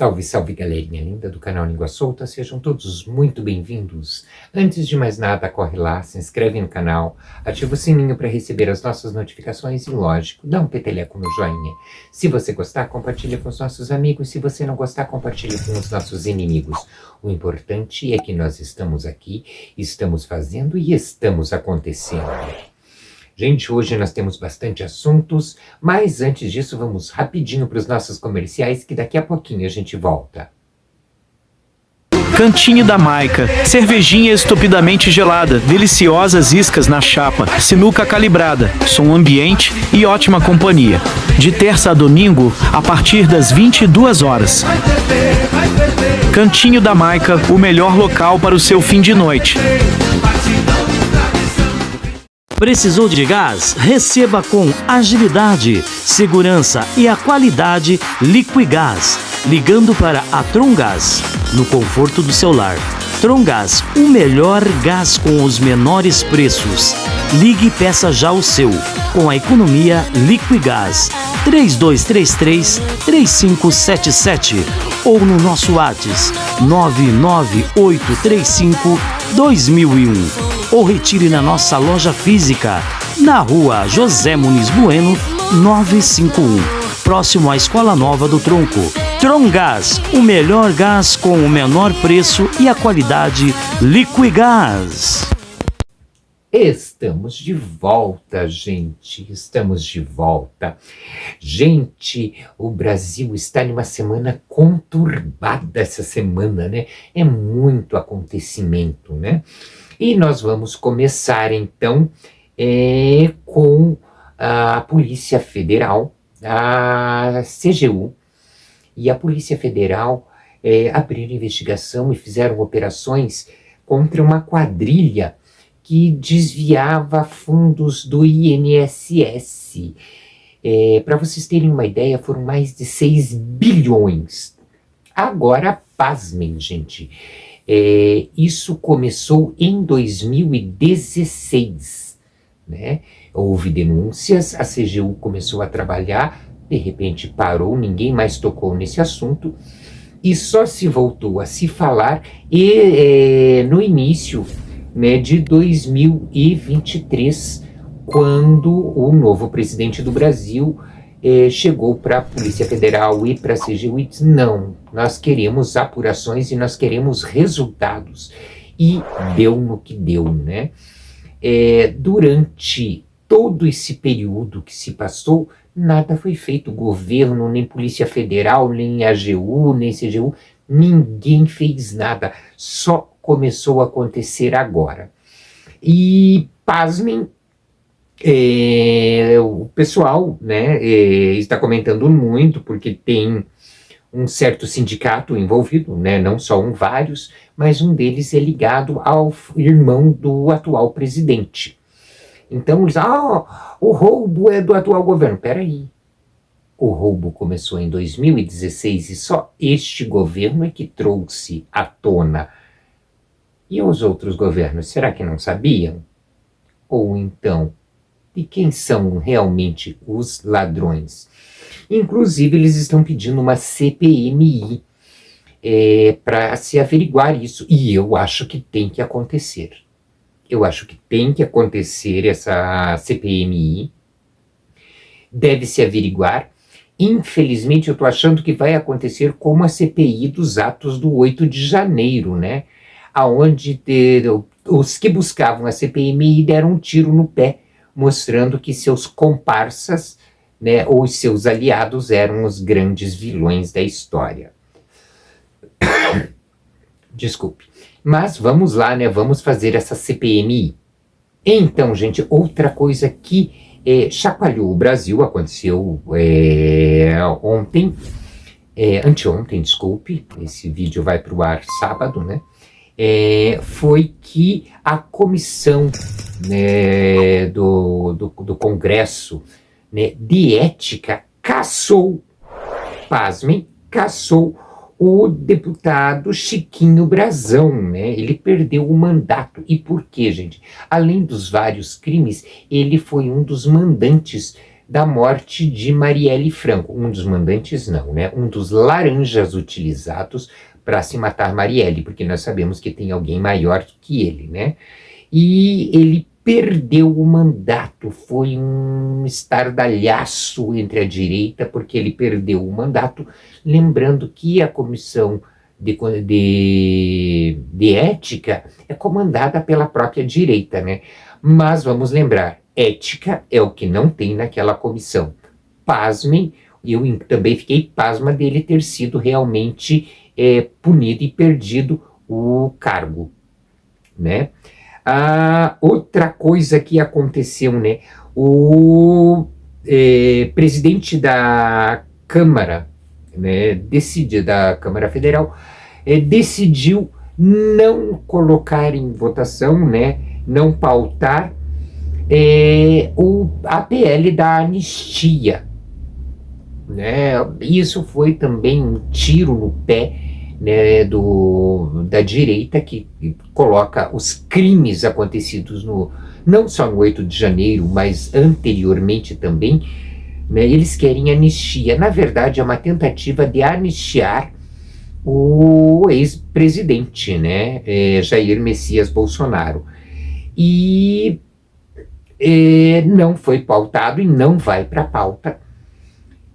Salve, salve galerinha linda do canal Língua Solta, sejam todos muito bem-vindos. Antes de mais nada, corre lá, se inscreve no canal, ativa o sininho para receber as nossas notificações e, lógico, dá um peteleco no joinha. Se você gostar, compartilha com os nossos amigos, se você não gostar, compartilha com os nossos inimigos. O importante é que nós estamos aqui, estamos fazendo e estamos acontecendo. Gente, hoje nós temos bastante assuntos, mas antes disso vamos rapidinho para os nossos comerciais, que daqui a pouquinho a gente volta. Cantinho da Maica, cervejinha estupidamente gelada, deliciosas iscas na chapa, sinuca calibrada, som ambiente e ótima companhia. De terça a domingo, a partir das 22 horas. Cantinho da Maica, o melhor local para o seu fim de noite. Precisou de gás? Receba com agilidade, segurança e a qualidade Liquigás, ligando para a Trongás, no conforto do seu lar. Trongás, o melhor gás com os menores preços. Ligue e peça já o seu, com a economia Liquigás, 3233-3577 ou no nosso WhatsApp 99835-2001. Ou retire na nossa loja física, na rua José Muniz Bueno, 951, próximo à Escola Nova do Tronco. Trongás, o melhor gás com o menor preço e a qualidade Liquigás. Estamos de volta, gente, estamos de volta. Gente, o Brasil está numa semana conturbada essa semana, né? É muito acontecimento, né? E nós vamos começar, então, com a Polícia Federal, a CGU e a Polícia Federal abriram investigação e fizeram operações contra uma quadrilha que desviava fundos do INSS. Para vocês terem uma ideia, foram mais de 6 bilhões. Agora, pasmem, gente. Isso começou em 2016, né? Houve denúncias, a CGU começou a trabalhar, de repente parou, ninguém mais tocou nesse assunto, e só se voltou a se falar no início, né, de 2023, quando o novo presidente do Brasil chegou para a Polícia Federal e para a CGU e disse: não, nós queremos apurações e nós queremos resultados. E deu no que deu, né? Durante todo esse período que se passou, nada foi feito. O governo, nem Polícia Federal, nem AGU, nem CGU, ninguém fez nada. Só começou a acontecer agora. E, pasmem, o pessoal, né, está comentando muito, porque tem um certo sindicato envolvido, né, não só vários, mas um deles é ligado ao irmão do atual presidente. Então eles o roubo é do atual governo. Peraí, o roubo começou em 2016 e só este governo é que trouxe à tona. E os outros governos, será que não sabiam? Ou então, de quem são realmente os ladrões? Inclusive, eles estão pedindo uma CPMI para se averiguar isso. E eu acho que tem que acontecer. Eu acho que tem que acontecer essa CPMI. Deve se averiguar. Infelizmente, eu estou achando que vai acontecer como a CPI dos atos do 8 de janeiro, né? Onde os que buscavam a CPMI deram um tiro no pé, mostrando que seus comparsas, né, ou seus aliados eram os grandes vilões da história. Desculpe. Mas vamos lá, né, vamos fazer essa CPMI. Então, gente, outra coisa que chacoalhou o Brasil, aconteceu anteontem, desculpe, esse vídeo vai para o ar sábado, né? Foi que a comissão, né, do Congresso, né, de Ética cassou, pasmem, cassou o deputado Chiquinho Brazão, né? Ele perdeu o mandato. E por quê, gente? Além dos vários crimes, ele foi um dos mandantes da morte de Marielle Franco, um dos mandantes não, né? Um dos laranjas utilizados para se matar Marielle, porque nós sabemos que tem alguém maior que ele, né? E ele perdeu o mandato, foi um estardalhaço entre a direita, porque ele perdeu o mandato, lembrando que a comissão de ética é comandada pela própria direita, né? Mas vamos lembrar, ética é o que não tem naquela comissão. Pasmem, eu também fiquei pasma dele ter sido realmente punido e perdido o cargo, né? Outra coisa que aconteceu, né? O presidente da Câmara, né, da Câmara Federal, decidiu não colocar em votação, né, não pautar a PL da anistia, né? Isso foi também um tiro no pé, né, da direita, que coloca os crimes acontecidos não só no 8 de janeiro, mas anteriormente também, né, eles querem anistia. Na verdade, é uma tentativa de anistiar o ex-presidente, né, Jair Messias Bolsonaro. E não foi pautado e não vai para a pauta.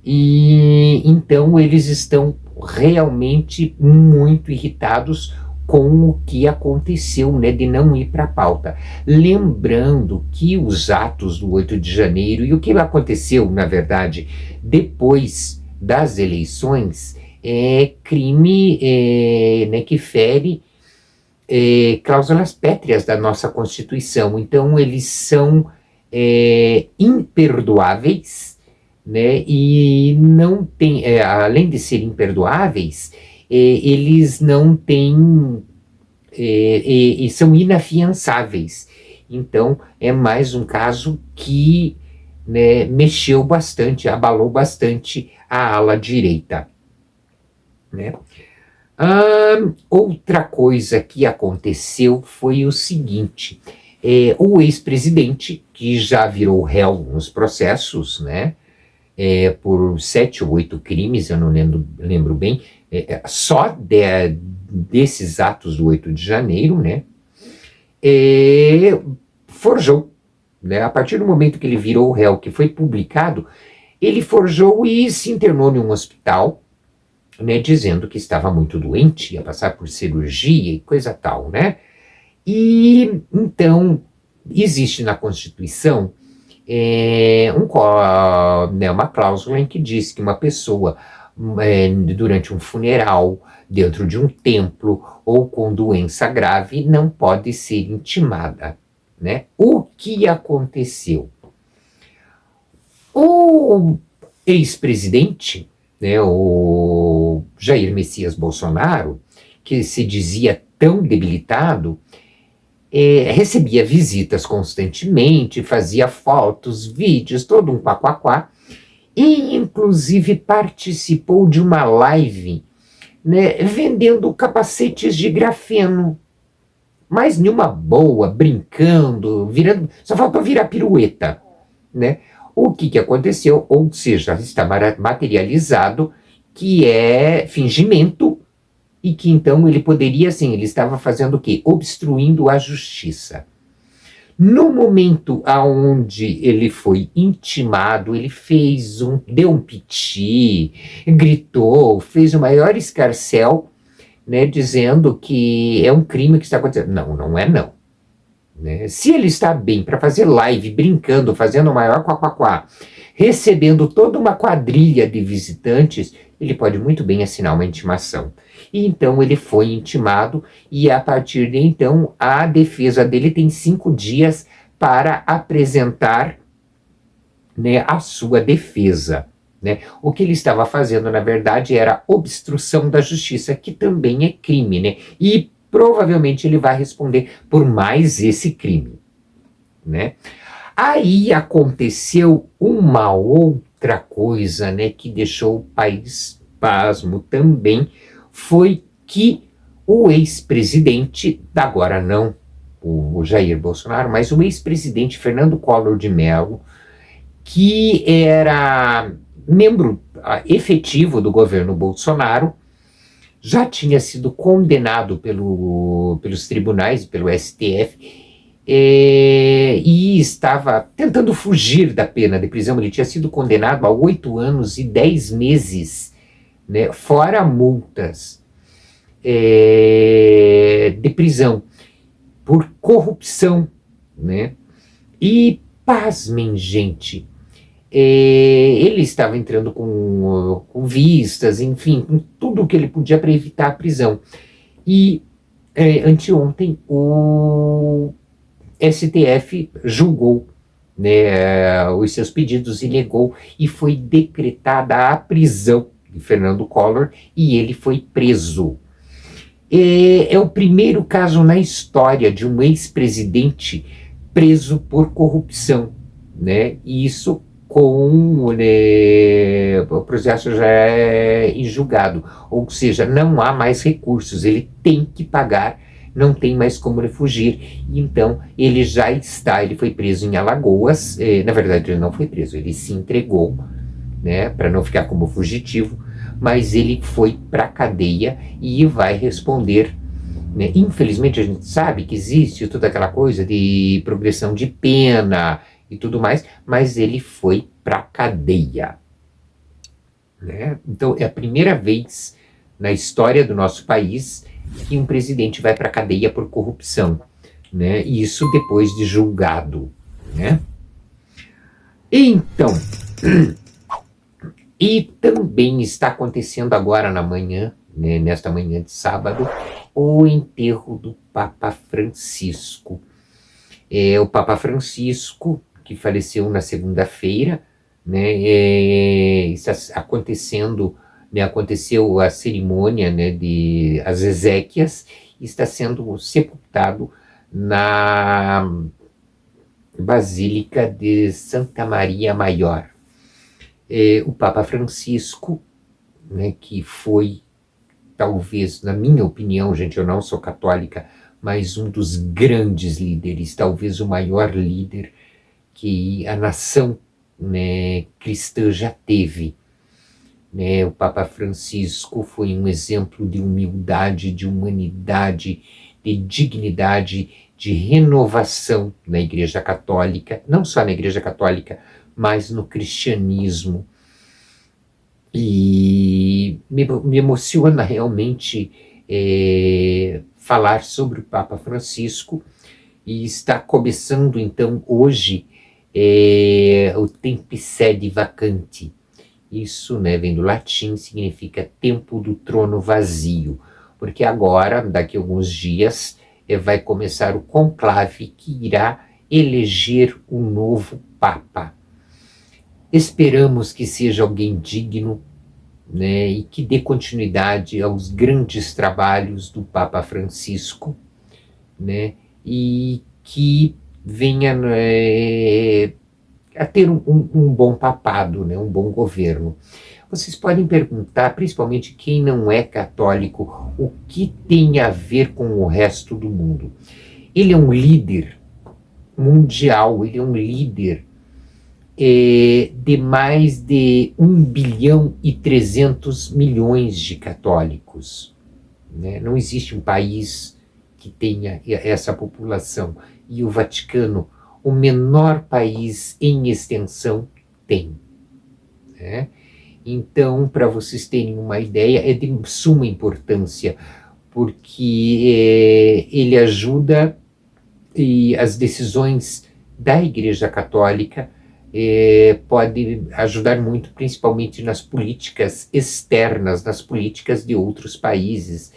E então eles estão realmente muito irritados com o que aconteceu, né, de não ir para a pauta. Lembrando que os atos do 8 de janeiro e o que aconteceu, na verdade, depois das eleições, é crime né, que fere cláusulas pétreas da nossa Constituição. Então, eles são imperdoáveis, né, e não tem, além de serem imperdoáveis, eles não têm, e são inafiançáveis. Então, é mais um caso que, né, mexeu bastante, abalou bastante a ala direita, né? Outra coisa que aconteceu foi o seguinte: o ex-presidente, que já virou réu nos processos, né, por 7 ou 8 crimes, eu não lembro bem, só desses atos do 8 de janeiro, né, forjou, né, a partir do momento que ele virou réu, que foi publicado, ele forjou e se internou em um hospital, né, dizendo que estava muito doente, ia passar por cirurgia e coisa tal, né? E então existe na Constituição uma cláusula em que diz que uma pessoa durante um funeral, dentro de um templo ou com doença grave não pode ser intimada, né? O que aconteceu? O ex-presidente, né, o Jair Messias Bolsonaro, que se dizia tão debilitado, recebia visitas constantemente, fazia fotos, vídeos, todo um quaquaquá, e inclusive participou de uma live, né, vendendo capacetes de grafeno, mas numa boa, brincando, só faltou virar pirueta, né? O que aconteceu? Ou seja, está materializado que é fingimento e que então ele poderia, sim, ele estava fazendo o quê? Obstruindo a justiça. No momento aonde ele foi intimado, ele deu um piti, gritou, fez o maior escarcéu, né, dizendo que é um crime que está acontecendo. Não, não é não. Né? Se ele está bem para fazer live, brincando, fazendo o maior quaquaquá, recebendo toda uma quadrilha de visitantes, ele pode muito bem assinar uma intimação. E então ele foi intimado e a partir de então a defesa dele tem 5 dias para apresentar, né, a sua defesa. Né? O que ele estava fazendo, na verdade, era obstrução da justiça, que também é crime, né? E provavelmente ele vai responder por mais esse crime, né? Aí aconteceu uma outra coisa, né, que deixou o país pasmo também, foi que o ex-presidente, agora não o Jair Bolsonaro, mas o ex-presidente Fernando Collor de Mello, que era membro efetivo do governo Bolsonaro, já tinha sido condenado pelos tribunais, pelo STF, e estava tentando fugir da pena de prisão. Ele tinha sido condenado a 8 anos e 10 meses, né, fora multas, de prisão, por corrupção, né? E, pasmem, gente, ele estava entrando com vistas, enfim, com tudo o que ele podia para evitar a prisão. E anteontem o STF julgou, né, os seus pedidos e negou, e foi decretada a prisão de Fernando Collor, e ele foi preso. É o primeiro caso na história de um ex-presidente preso por corrupção, né? E isso o processo já é em julgado, ou seja, não há mais recursos, ele tem que pagar, não tem mais como ele fugir. Então ele foi preso em Alagoas, na verdade ele não foi preso, ele se entregou, né, para não ficar como fugitivo, mas ele foi para a cadeia e vai responder, né? Infelizmente a gente sabe que existe toda aquela coisa de progressão de pena e tudo mais, mas ele foi para a cadeia, né? Então é a primeira vez na história do nosso país que um presidente vai para a cadeia por corrupção, né? E isso depois de julgado, né? Então, e também está acontecendo agora na manhã, né, nesta manhã de sábado, o enterro do Papa Francisco. O Papa Francisco, que faleceu na segunda-feira, né, está acontecendo, né, aconteceu a cerimônia, né, de as exéquias, e está sendo sepultado na Basílica de Santa Maria Maior. O Papa Francisco, né, que foi, talvez, na minha opinião, gente, eu não sou católica, mas um dos grandes líderes, talvez o maior líder que a nação, né, cristã já teve, né? O Papa Francisco foi um exemplo de humildade, de humanidade, de dignidade, de renovação na Igreja Católica, não só na Igreja Católica, mas no cristianismo. E me emociona realmente falar sobre o Papa Francisco, e está começando então hoje o Tempi Sede Vacante. Isso, né, vem do latim, significa tempo do trono vazio, porque agora, daqui a alguns dias, vai começar o conclave que irá eleger um novo Papa. Esperamos que seja alguém digno, né, e que dê continuidade aos grandes trabalhos do Papa Francisco, né, e que venha a ter um bom papado, né, um bom governo. Vocês podem perguntar, principalmente quem não é católico, o que tem a ver com o resto do mundo. Ele é um líder mundial, ele é um líder de mais de 1,3 bilhão de católicos, né? Não existe um país que tenha essa população, e o Vaticano, o menor país em extensão, tem, né? Então, para vocês terem uma ideia, é de suma importância, porque ele ajuda, e as decisões da Igreja Católica pode ajudar muito, principalmente nas políticas externas, nas políticas de outros países.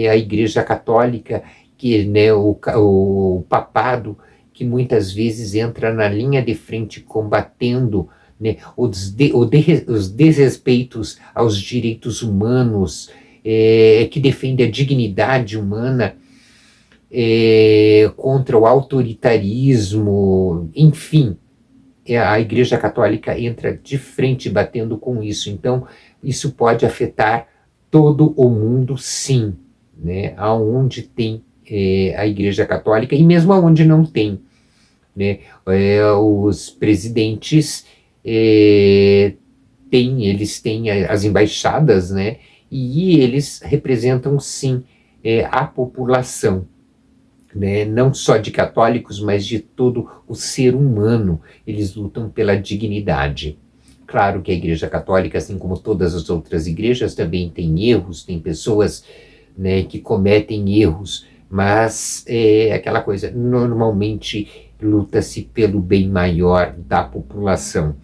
A Igreja Católica, que, né, o papado, que muitas vezes entra na linha de frente combatendo, né, os desrespeitos aos direitos humanos, que defende a dignidade humana, contra o autoritarismo, enfim. A Igreja Católica entra de frente batendo com isso. Então, isso pode afetar todo o mundo, sim, né? Aonde tem a Igreja Católica, e mesmo aonde não tem, né? Os presidentes eles têm as embaixadas, né? E eles representam, sim, a população, né? Não só de católicos, mas de todo o ser humano. Eles lutam pela dignidade. Claro que a Igreja Católica, assim como todas as outras igrejas, também tem erros, tem pessoas, né, que cometem erros, mas é aquela coisa, normalmente luta-se pelo bem maior da população.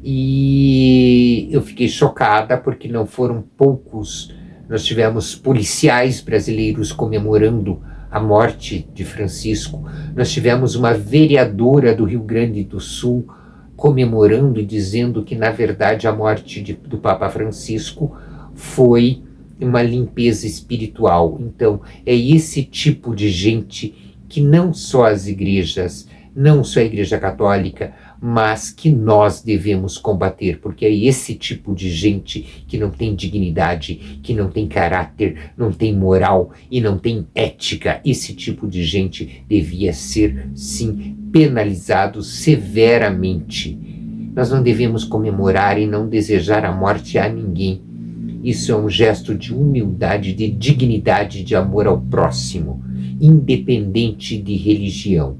E eu fiquei chocada porque não foram poucos. Nós tivemos policiais brasileiros comemorando a morte de Francisco. Nós tivemos uma vereadora do Rio Grande do Sul comemorando e dizendo que, na verdade, a morte do Papa Francisco foi uma limpeza espiritual. Então, é esse tipo de gente que não só as igrejas, não só a Igreja Católica, mas que nós devemos combater, porque é esse tipo de gente que não tem dignidade, que não tem caráter, não tem moral e não tem ética. Esse tipo de gente devia ser, sim, penalizado severamente. Nós não devemos comemorar e não desejar a morte a ninguém. Isso é um gesto de humildade, de dignidade, de amor ao próximo, independente de religião.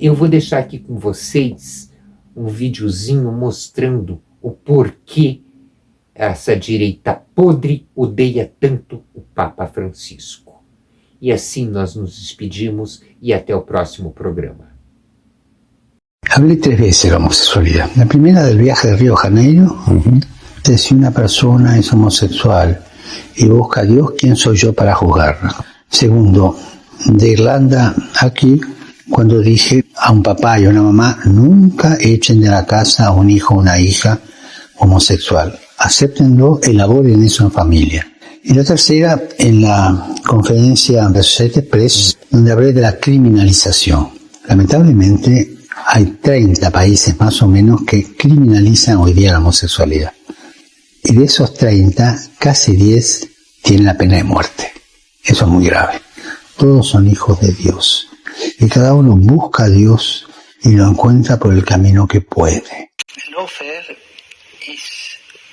Eu vou deixar aqui com vocês um videozinho mostrando o porquê essa direita podre odeia tanto o Papa Francisco. E assim nós nos despedimos e até o próximo programa. Hablé 3 veces de la homosexualidad. La primera del viaje de Río de Janeiro, de si una persona es homosexual y busca a Dios, ¿quién soy yo para juzgarla? Segundo, de Irlanda aquí, cuando dije a un papá y a una mamá, nunca echen de la casa a un hijo o una hija homosexual. Acéptenlo, elaboren eso en familia. Y la tercera, en la conferencia de Associated Press, donde hablé de la criminalización. Lamentablemente, hay 30 países más o menos que criminalizan hoy día la homosexualidad. Y de esos 30, casi 10 tienen la pena de muerte. Eso es muy grave. Todos son hijos de Dios. Y cada uno busca a Dios y lo encuentra por el camino que puede. El lawfare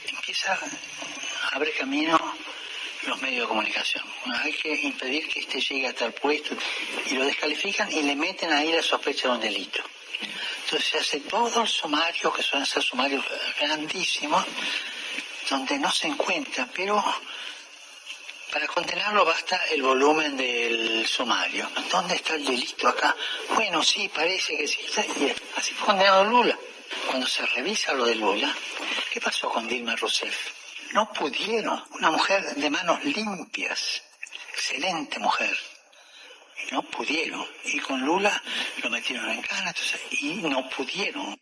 empieza a abrir camino los medios de comunicación. Hay que impedir que este llegue a tal puesto y lo descalifican y le meten ahí la sospecha de un delito. Entonces se hace todo el sumario, que suelen ser sumarios grandísimos, donde no se encuentra, pero para condenarlo basta el volumen del sumario. ¿Dónde está el delito acá? Bueno, sí, parece que sí. Y así fue condenado Lula. Cuando se revisa lo de Lula, ¿qué pasó con Dilma Rousseff? No pudieron. Una mujer de manos limpias, excelente mujer. Y no pudieron. Y con Lula lo metieron en cana, y no pudieron.